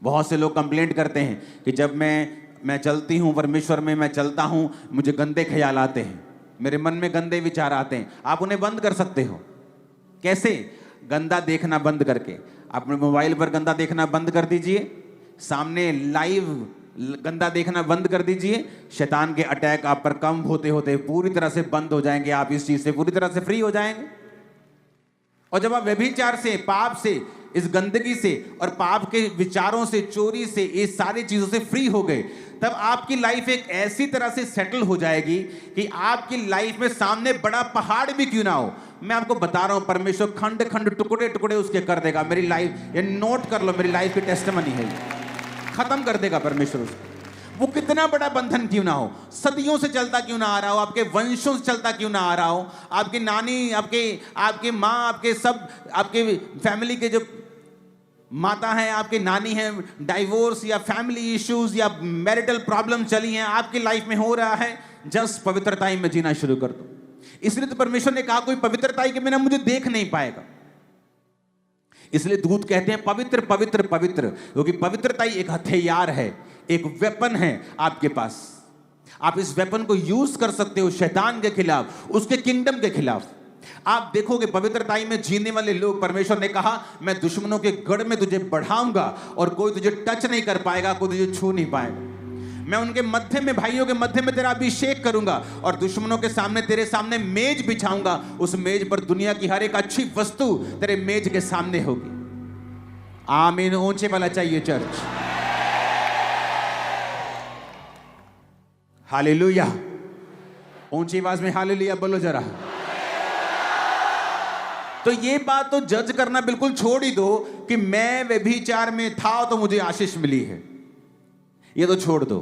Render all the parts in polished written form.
बहुत से लोग कंप्लेंट करते हैं कि जब मैं चलती हूँ परमेश्वर में, मैं चलता हूँ, मुझे गंदे ख्याल आते हैं, मेरे मन में गंदे विचार आते हैं। आप उन्हें बंद कर सकते हो। कैसे? गंदा देखना बंद करके। अपने मोबाइल पर गंदा देखना बंद कर दीजिए, सामने लाइव गंदा देखना बंद कर दीजिए। शैतान के अटैक आप पर कम होते होते पूरी तरह से बंद हो जाएंगे। आप इस चीज से पूरी तरह से फ्री हो जाएंगे। और जब आप व्यभिचार से, पाप से, इस गंदगी से और पाप के विचारों से, चोरी से, इस सारी चीजों से फ्री हो गए, तब आपकी लाइफ एक ऐसी तरह से सेटल हो जाएगी कि आपकी लाइफ में सामने बड़ा पहाड़ भी क्यों ना हो, मैं आपको बता रहा हूं, परमेश्वर खंड खंड, टुकड़े टुकड़े उसके कर देगा। मेरी लाइफ, ये नोट कर लो, मेरी लाइफ की टेस्टिमनी है, खत्म कर देगा परमेश्वर उसको। वो कितना बड़ा बंधन क्यों ना हो, सदियों से चलता क्यों ना आ रहा हो, आपके वंशों से चलता क्यों ना आ रहा हो, आपकी नानी, आपके माँ, आपके सब, आपके फैमिली के जो माता हैं, आपके नानी हैं, डाइवोर्स या फैमिली इश्यूज या मैरिटल प्रॉब्लम चली हैं, आपकी लाइफ में हो रहा है, जस्ट पवित्रताई में जीना शुरू कर दो। इसलिए तो परमेश्वर ने कहा कोई पवित्रताई के बिना मुझे देख नहीं पाएगा। इसलिए दूत कहते हैं पवित्र पवित्र पवित्र, क्योंकि पवित्रता ही एक हथियार है, एक वेपन है आपके पास। आप इस वेपन को यूज कर सकते हो शैतान के खिलाफ, उसके किंगडम के खिलाफ। आप देखोगे पवित्रताई में जीने वाले लोग, परमेश्वर ने कहा मैं दुश्मनों के गढ़ में तुझे बढ़ाऊंगा और कोई तुझे टच नहीं कर पाएगा, कोई तुझे छू नहीं पाएगा। मैं उनके मध्य में, भाइयों के मध्य में तेरा अभिषेक करूंगा और दुश्मनों के सामने, तेरे सामने मेज बिछाऊंगा। उस मेज पर दुनिया की हर एक अच्छी वस्तु तेरे मेज के सामने होगी। आमीन। ऊंचे वाला चाहिए चर्च। हालेलुया। ऊंची आवाज में हालेलुया बोलो जरा। तो ये बात तो जज करना बिल्कुल छोड़ ही दो कि मैं व्यभिचार में था तो मुझे आशीष मिली है, ये तो छोड़ दो।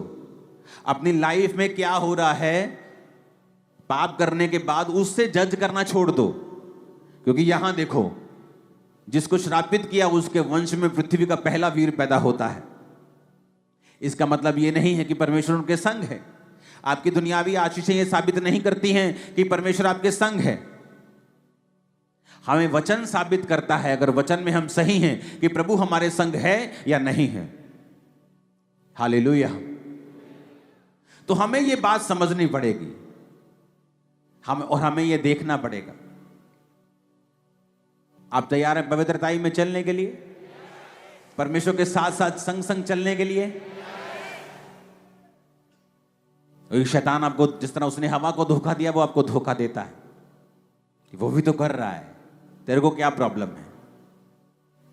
अपनी लाइफ में क्या हो रहा है पाप करने के बाद, उससे जज करना छोड़ दो। क्योंकि यहां देखो, जिसको श्रापित किया उसके वंश में पृथ्वी का पहला वीर पैदा होता है। इसका मतलब यह नहीं है कि परमेश्वर उनके संग है। आपकी दुनियावी आशीषें ये साबित नहीं करती हैं कि परमेश्वर आपके संग है। हमें वचन साबित करता है, अगर वचन में हम सही हैं, कि प्रभु हमारे संग है या नहीं है। हालेलुया। तो हमें यह बात समझनी पड़ेगी, हमें यह देखना पड़ेगा। आप तैयार हैं पवित्रताई में चलने के लिए, परमेश्वर के साथ साथ संग संग चलने के लिए? शैतान आपको, जिस तरह उसने हवा को धोखा दिया, वो आपको धोखा देता है कि वो भी तो कर रहा है, तेरे को क्या प्रॉब्लम है,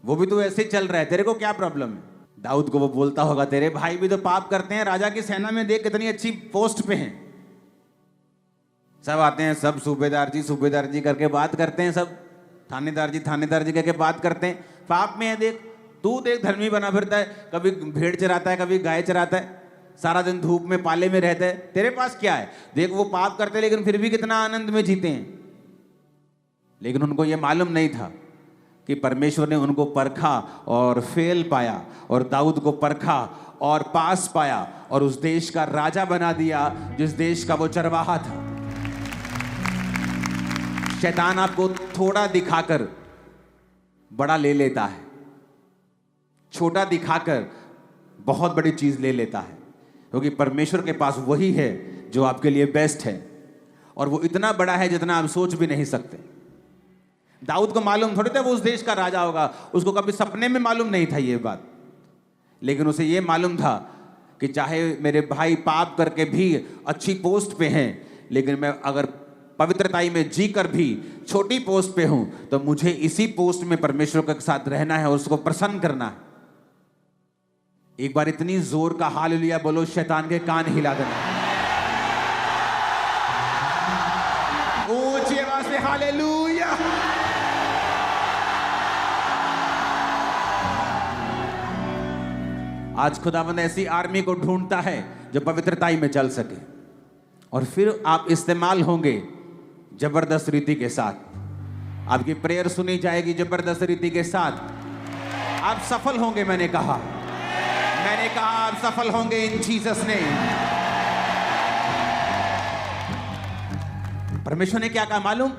वो भी तो ऐसे चल रहा है, तेरे को क्या प्रॉब्लम है। दाऊद को वो बोलता होगा तेरे भाई भी तो पाप करते हैं, राजा की सेना में देख कितनी अच्छी पोस्ट पे हैं, सब आते हैं, सब सूबेदार जी करके बात करते हैं, सब थानेदार जी करके बात करते हैं, पाप में है। देख तू, देख धर्मी बना फिरता है, कभी भेड़ चराता है, कभी गाय चराता है, सारा दिन धूप में पाले में रहता है, तेरे पास क्या है। देख वो पाप करते लेकिन फिर भी कितना आनंद में जीते हैं। लेकिन उनको ये मालूम नहीं था कि परमेश्वर ने उनको परखा और फेल पाया, और दाऊद को परखा और पास पाया और उस देश का राजा बना दिया जिस देश का वो चरवाहा था। शैतान आपको थोड़ा दिखाकर बड़ा ले लेता है, छोटा दिखाकर बहुत बड़ी चीज ले लेता है, क्योंकि परमेश्वर के पास वही है जो आपके लिए बेस्ट है, और वो इतना बड़ा है जितना आप सोच भी नहीं सकते। दाऊद को मालूम थोड़ी था वो उस देश का राजा होगा, उसको कभी सपने में मालूम नहीं था ये बात, लेकिन उसे ये मालूम था कि चाहे मेरे भाई पाप करके भी अच्छी पोस्ट पे हैं, लेकिन मैं अगर पवित्रताई में जी कर भी छोटी पोस्ट पे हूं तो मुझे इसी पोस्ट में परमेश्वर के साथ रहना है और उसको प्रसन्न करना है। एक बार इतनी जोर का हालेलुया बोलो, शैतान के कान हिला देना। ऊंची आवाज से हालेलुया। आज खुदावंद ऐसी आर्मी को ढूंढता है जो पवित्रताई में चल सके, और फिर आप इस्तेमाल होंगे जबरदस्त रीति के साथ। आपकी प्रेयर सुनी जाएगी जबरदस्त रीति के साथ। आप सफल होंगे, मैंने कहा आप सफल होंगे इन जीसस ने। परमेश्वर ने क्या कहा मालूम?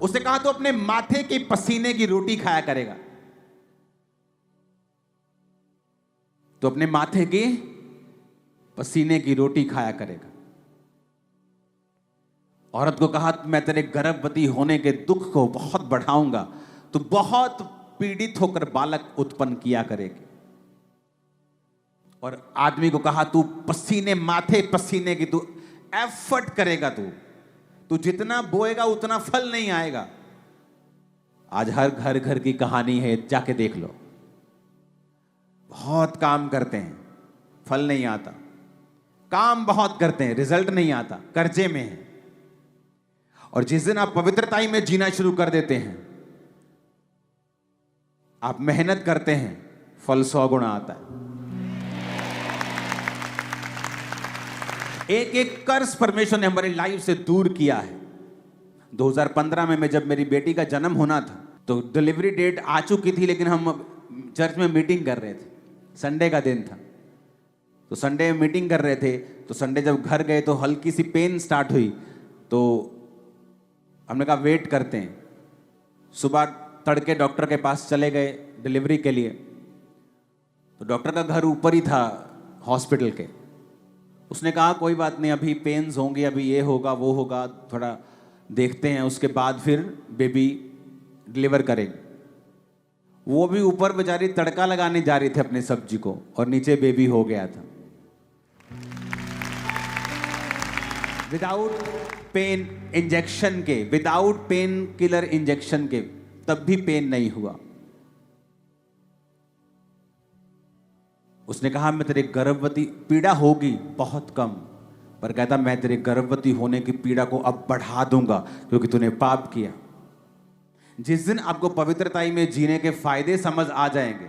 उसने कहा तो अपने माथे के पसीने की रोटी खाया करेगा। तो अपने माथे की पसीने की रोटी खाया करेगा। औरत को कहा मैं तेरे गर्भवती होने के दुख को बहुत बढ़ाऊंगा, तो बहुत पीड़ित होकर बालक उत्पन्न किया करेगी। और आदमी को कहा तू पसीने माथे पसीने की, तू एफर्ट करेगा, तू जितना बोएगा उतना फल नहीं आएगा। आज हर घर घर की कहानी है, जाके देख लो। बहुत काम करते हैं, फल नहीं आता। काम बहुत करते हैं, रिजल्ट नहीं आता, कर्जे में है। और जिस दिन आप पवित्रताई में जीना शुरू कर देते हैं, आप मेहनत करते हैं, फल 100 गुना आता है। एक एक कर्ज परमेश्वर ने हमारी लाइफ से दूर किया है। 2015 में जब मेरी बेटी का जन्म होना था, तो डिलीवरी डेट आ चुकी थी, लेकिन हम चर्च में मीटिंग कर रहे थे। संडे का दिन था, तो संडे में मीटिंग कर रहे थे। तो संडे जब घर गए तो हल्की सी पेन स्टार्ट हुई, तो हमने कहा वेट करते हैं। सुबह तड़के डॉक्टर के पास चले गए डिलीवरी के लिए। तो डॉक्टर का घर ऊपर ही था हॉस्पिटल के। उसने कहा कोई बात नहीं, अभी पेन्स होंगी, अभी ये होगा वो होगा, थोड़ा देखते हैं, उसके बाद फिर बेबी डिलीवर करेंगे। वो भी ऊपर बेचारी तड़का लगाने जा रही थी अपनी सब्जी को, और नीचे बेबी हो गया था। विदाउट पेन इंजेक्शन के, विदाउट पेन किलर इंजेक्शन के, तब भी पेन नहीं हुआ। उसने कहा मैं तेरे गर्भवती, पीड़ा होगी बहुत कम, पर कहता मैं तेरे गर्भवती होने की पीड़ा को अब बढ़ा दूंगा, क्योंकि तूने पाप किया। जिस दिन आपको पवित्रताई में जीने के फायदे समझ आ जाएंगे,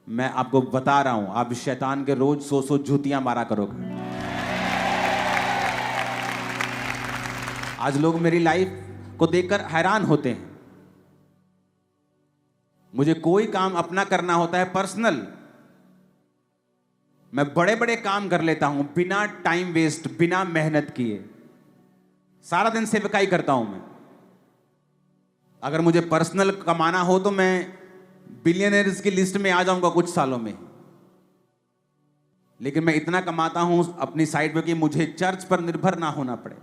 मैं आपको बता रहा हूं, आप शैतान के रोज 100 जूतियां मारा करोगे। आज लोग मेरी लाइफ को देखकर हैरान होते हैं। मुझे कोई काम अपना करना होता है पर्सनल, मैं बड़े बड़े काम कर लेता हूं बिना टाइम वेस्ट, बिना मेहनत किए। सारा दिन सेवकाई करता हूं मैं। अगर मुझे पर्सनल कमाना हो तो मैं बिलियनर्स की लिस्ट में आ जाऊंगा कुछ सालों में। लेकिन मैं इतना कमाता हूं अपनी साइड पे कि मुझे चर्च पर निर्भर ना होना पड़े।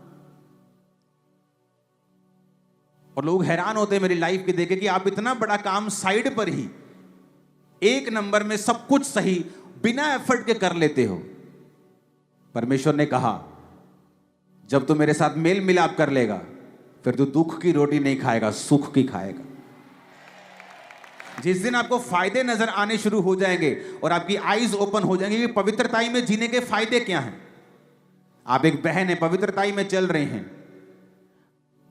और लोग हैरान होते हैं मेरी लाइफ के देखे कि आप इतना बड़ा काम साइड पर ही, एक नंबर में सब कुछ सही, बिना एफर्ट के कर लेते हो। परमेश्वर ने कहा जब तू मेरे साथ मेल मिलाप कर लेगा, फिर तू दुख की रोटी नहीं खाएगा, सुख की खाएगा। जिस दिन आपको फायदे नजर आने शुरू हो जाएंगे और आपकी आईज ओपन हो जाएंगी कि पवित्रताई में जीने के फायदे क्या हैं। आप एक बहन है, पवित्रताई में चल रहे हैं,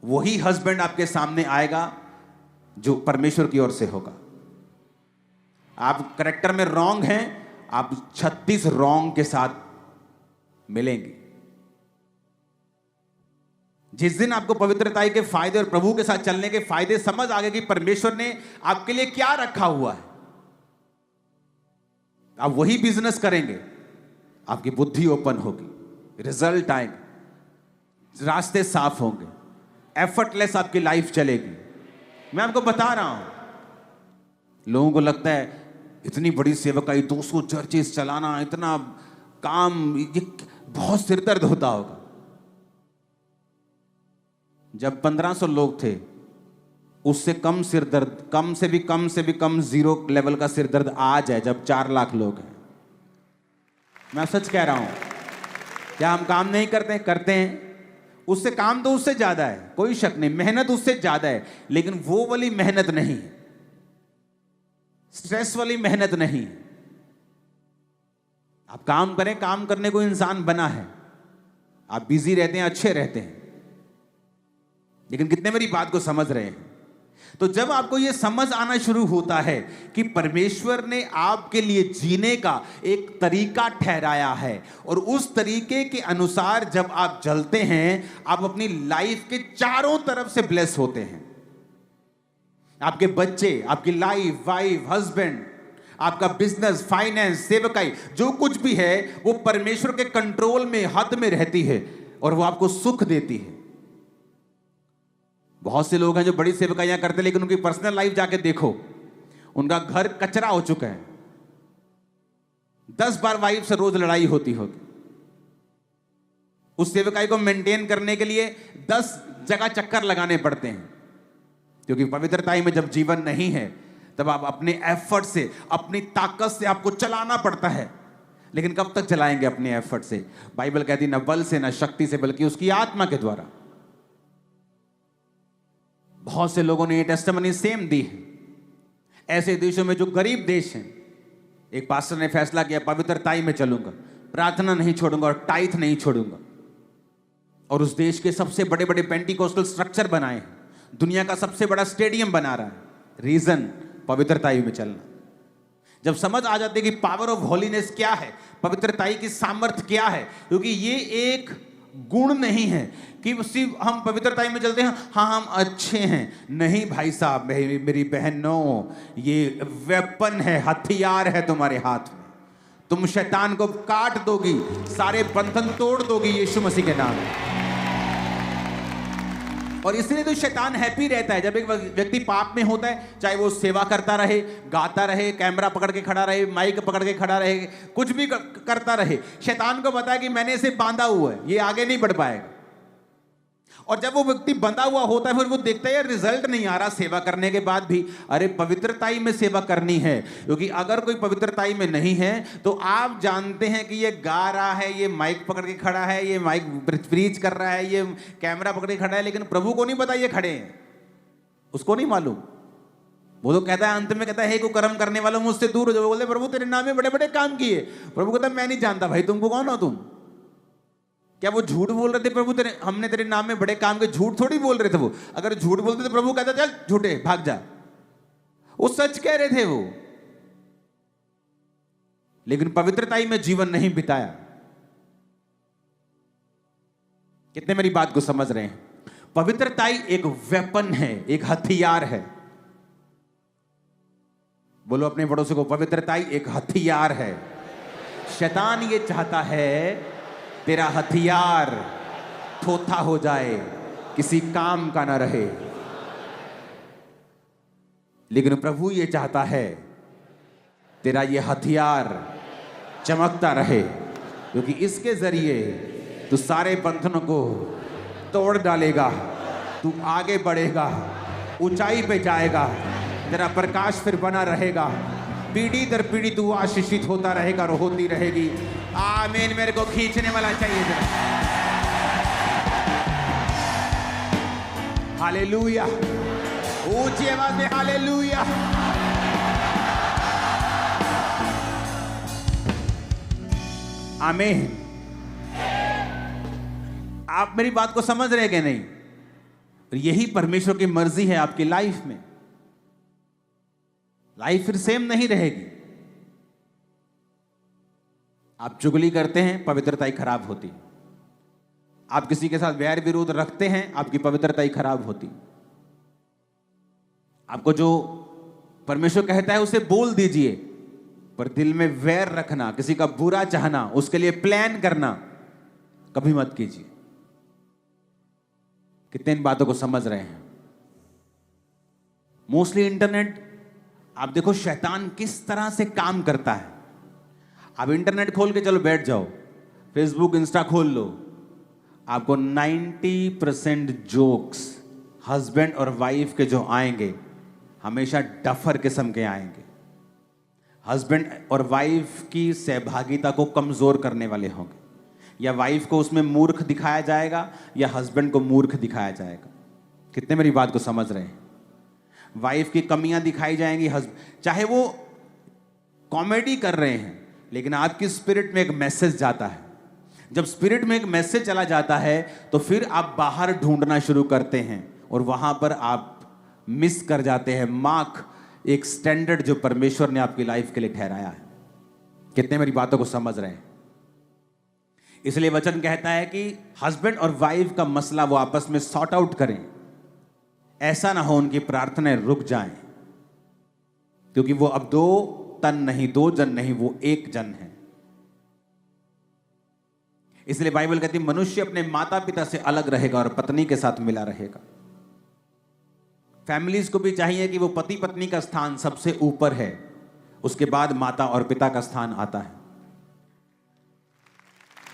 वही हस्बैंड आपके सामने आएगा जो परमेश्वर की ओर से होगा। आप करेक्टर में रॉन्ग हैं, आप 36 रॉन्ग के साथ मिलेंगे। जिस दिन आपको पवित्रताई के फायदे और प्रभु के साथ चलने के फायदे समझ आ गए कि परमेश्वर ने आपके लिए क्या रखा हुआ है, आप वही बिजनेस करेंगे। आपकी बुद्धि ओपन होगी, रिजल्ट आएंगे, रास्ते साफ होंगे, एफर्टलेस आपकी लाइफ चलेगी। मैं आपको बता रहा हूं, लोगों को लगता है इतनी बड़ी सेवकाई, 200 चर्चेस चलाना, इतना काम, ये बहुत सिरदर्द होता होगा। जब 1500 लोग थे, उससे कम सिरदर्द, कम से भी कम जीरो लेवल का सिरदर्द आज है जब 4 लाख लोग हैं। मैं सच कह रहा हूं। क्या हम काम नहीं करते? करते हैं। उससे काम तो उससे ज्यादा है, कोई शक नहीं, मेहनत उससे ज्यादा है, लेकिन वो वाली मेहनत नहीं है, स्ट्रेस वाली मेहनत नहीं। आप काम करें, काम करने को इंसान बना है। आप बिजी रहते हैं, अच्छे रहते हैं, लेकिन कितने मेरी बात को समझ रहे हैं? तो जब आपको यह समझ आना शुरू होता है कि परमेश्वर ने आपके लिए जीने का एक तरीका ठहराया है, और उस तरीके के अनुसार जब आप चलते हैं, आप अपनी लाइफ के चारों तरफ से ब्लेस होते हैं। आपके बच्चे, आपकी लाइफ, वाइफ, हस्बैंड, आपका बिजनेस, फाइनेंस, सेवकाई, जो कुछ भी है वो परमेश्वर के कंट्रोल में, हद में रहती है, और वो आपको सुख देती है। बहुत से लोग हैं जो बड़ी सेवकाइयां करते हैं, लेकिन उनकी पर्सनल लाइफ जाके देखो, उनका घर कचरा हो चुका है। 10 बार वाइफ से रोज लड़ाई होती होगी। उस सेवकाई को मेंटेन करने के लिए 10 जगह चक्कर लगाने पड़ते हैं, क्योंकि पवित्रताई में जब जीवन नहीं है तब आप अपने एफर्ट से, अपनी ताकत से आपको चलाना पड़ता है। लेकिन कब तक चलाएंगे अपने एफर्ट से? बाइबल कहती न बल से न शक्ति से, बल्कि उसकी आत्मा के द्वारा। बहुत से लोगों ने ये टेस्टिमनी सेम दी है। ऐसे देशों में जो गरीब देश हैं, एक पास्टर ने फैसला किया पवित्रताई में चलूंगा, प्रार्थना नहीं छोड़ूंगा और टाइथ नहीं छोड़ूंगा, और उस देश के सबसे बड़े बड़े पेंटिकोस्टल स्ट्रक्चर बनाए हैं, दुनिया का सबसे बड़ा स्टेडियम बना रहा है। रीजन पवित्रताई में चलना। जब समझ आ जाती है कि पावर ऑफ होलीनेस क्या है, पवित्रताई की सामर्थ्य क्या है, क्योंकि ये एक गुण नहीं है कि सिर्फ हम पवित्रताई में चलते हैं, हाँ हम अच्छे हैं। नहीं भाई साहब, मेरी बहनों, ये वेपन है, हथियार है तुम्हारे हाथ में। तुम शैतान को काट दोगी, सारे बंधन तोड़ दोगी यीशु मसीह के नाम में। और इसलिए तो शैतान हैप्पी रहता है जब एक व्यक्ति पाप में होता है, चाहे वो सेवा करता रहे, गाता रहे, कैमरा पकड़ के खड़ा रहे, माइक पकड़ के खड़ा रहे, कुछ भी करता रहे। शैतान को पता है कि मैंने इसे बांधा हुआ है, ये आगे नहीं बढ़ पाएगा। और जब वो व्यक्ति बंधा हुआ होता है, फिर वो देखता है यार रिजल्ट नहीं आ रहा सेवा करने के बाद भी। अरे पवित्रताई में सेवा करनी है, क्योंकि अगर कोई पवित्रताई में नहीं है तो आप जानते हैं कि ये गा रहा है, ये माइक पकड़ के खड़ा है, ये माइक प्रीच कर रहा है, ये कैमरा पकड़ के खड़ा है, लेकिन प्रभु को नहीं पता ये खड़े हैं, उसको नहीं मालूम। वो तो कहता है, अंत में कहता है, हे कुकर्म करने वालों मुझसे दूर हो जाओ। बोलते प्रभु तेरे नाम में बड़े बड़े काम किए। प्रभु कहता मैं नहीं जानता भाई, तुमको कौन हो तुम? क्या वो झूठ बोल रहे थे प्रभु हमने तेरे नाम में बड़े काम के? झूठ थोड़ी बोल रहे थे वो। अगर झूठ बोलते तो प्रभु कहता चल झूठे भाग जा। वो सच कह रहे थे वो, लेकिन पवित्रताई में जीवन नहीं बिताया। कितने मेरी बात को समझ रहे हैं? पवित्रताई एक वेपन है, एक हथियार है। बोलो अपने पड़ोसी को, पवित्रताई एक हथियार है। शैतान ये चाहता है तेरा हथियार थोथा हो जाए, किसी काम का ना रहे, लेकिन प्रभु ये चाहता है तेरा ये हथियार चमकता रहे, क्योंकि इसके जरिए तू सारे बंधनों को तोड़ डालेगा, तू आगे बढ़ेगा, ऊंचाई पे जाएगा, तेरा प्रकाश फिर बना रहेगा, पीढ़ी दर पीढ़ी तू आशीषित होता रहेगा और होती रहेगी। आमीन। मेरे को खींचने वाला चाहिए जरा। हालेलुया, ऊंची आवाज में हालेलुया। आमीन। आप मेरी बात को समझ रहे कि नहीं? यही परमेश्वर की मर्जी है आपकी लाइफ में। लाइफ फिर सेम नहीं रहेगी। आप चुगली करते हैं, पवित्रताई खराब होती। आप किसी के साथ वैर विरोध रखते हैं, आपकी पवित्रताई खराब होती। आपको जो परमेश्वर कहता है उसे बोल दीजिए, पर दिल में वैर रखना, किसी का बुरा चाहना, उसके लिए प्लान करना कभी मत कीजिए। कितने इन बातों को समझ रहे हैं? मोस्टली इंटरनेट, आप देखो शैतान किस तरह से काम करता है। आप इंटरनेट खोल के चलो बैठ जाओ, फेसबुक इंस्टा खोल लो, आपको 90% जोक्स हस्बैंड और वाइफ के जो आएंगे हमेशा डफर किस्म के आएंगे। हस्बैंड और वाइफ की सहभागिता को कमजोर करने वाले होंगे। या वाइफ को उसमें मूर्ख दिखाया जाएगा या हस्बैंड को मूर्ख दिखाया जाएगा। कितने मेरी बात को समझ रहे हैं? वाइफ की कमियां दिखाई जाएंगी, चाहे वो कॉमेडी कर रहे हैं, लेकिन आपकी स्पिरिट में एक मैसेज जाता है। जब स्पिरिट में एक मैसेज चला जाता है तो फिर आप बाहर ढूंढना शुरू करते हैं और वहां पर आप मिस कर जाते हैं मार्क, एक स्टैंडर्ड जो परमेश्वर ने आपकी लाइफ के लिए ठहराया है। कितने मेरी बातों को समझ रहे हैं? इसलिए वचन कहता है कि हस्बैंड और वाइफ का मसला वो आपस में सॉर्ट आउट करें। ऐसा ना हो उनकी प्रार्थनाएं रुक जाएं, क्योंकि वो अब 2 तन नहीं, 2 जन नहीं, वो 1 जन है। इसलिए बाइबल कहती है मनुष्य अपने माता पिता से अलग रहेगा और पत्नी के साथ मिला रहेगा। फैमिलीज को भी चाहिए कि वो पति पत्नी का स्थान सबसे ऊपर है, उसके बाद माता और पिता का स्थान आता है।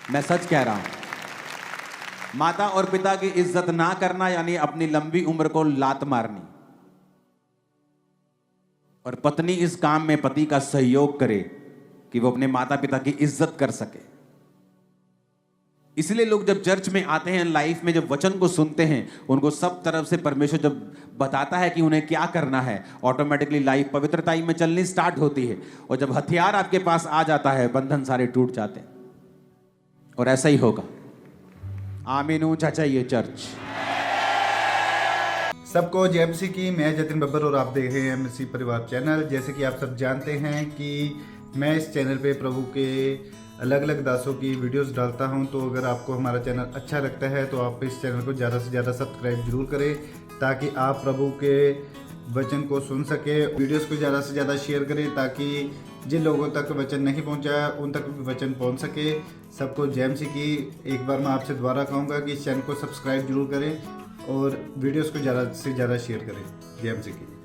मैं सच कह रहा हूं। माता और पिता की इज्जत ना करना यानी अपनी लंबी उम्र को लात मारनी। और पत्नी इस काम में पति का सहयोग करे कि वो अपने माता पिता की इज्जत कर सके। इसलिए लोग जब चर्च में आते हैं, लाइफ में जब वचन को सुनते हैं, उनको सब तरफ से परमेश्वर जब बताता है कि उन्हें क्या करना है, ऑटोमेटिकली लाइफ पवित्रता में चलनी स्टार्ट होती है। और जब हथियार आपके पास आ जाता है, बंधन सारे टूट जाते हैं। और ऐसा ही होगा। आमीन। ऊंचा चाहिए चर्च। सबको जय मसीह की। मैं जतिन बब्बर और आप देख रहे हैं मसीह परिवार चैनल। जैसे कि आप सब जानते हैं कि मैं इस चैनल पे प्रभु के अलग अलग दासों की वीडियोस डालता हूं। तो अगर आपको हमारा चैनल अच्छा लगता है तो आप इस चैनल को ज़्यादा से ज़्यादा सब्सक्राइब जरूर करें, ताकि आप प्रभु के वचन को सुन सके। वीडियोस को ज़्यादा से ज़्यादा शेयर करें, ताकि जिन लोगों तक वचन नहीं पहुंचा उन तक भी वचन पहुंच सके। सबको जय मसीह की। एक बार मैं आपसे दोबारा कहूँगा कि इस चैनल को सब्सक्राइब जरूर करें और वीडियोस को ज़्यादा से ज़्यादा शेयर करें। जय मसीह की।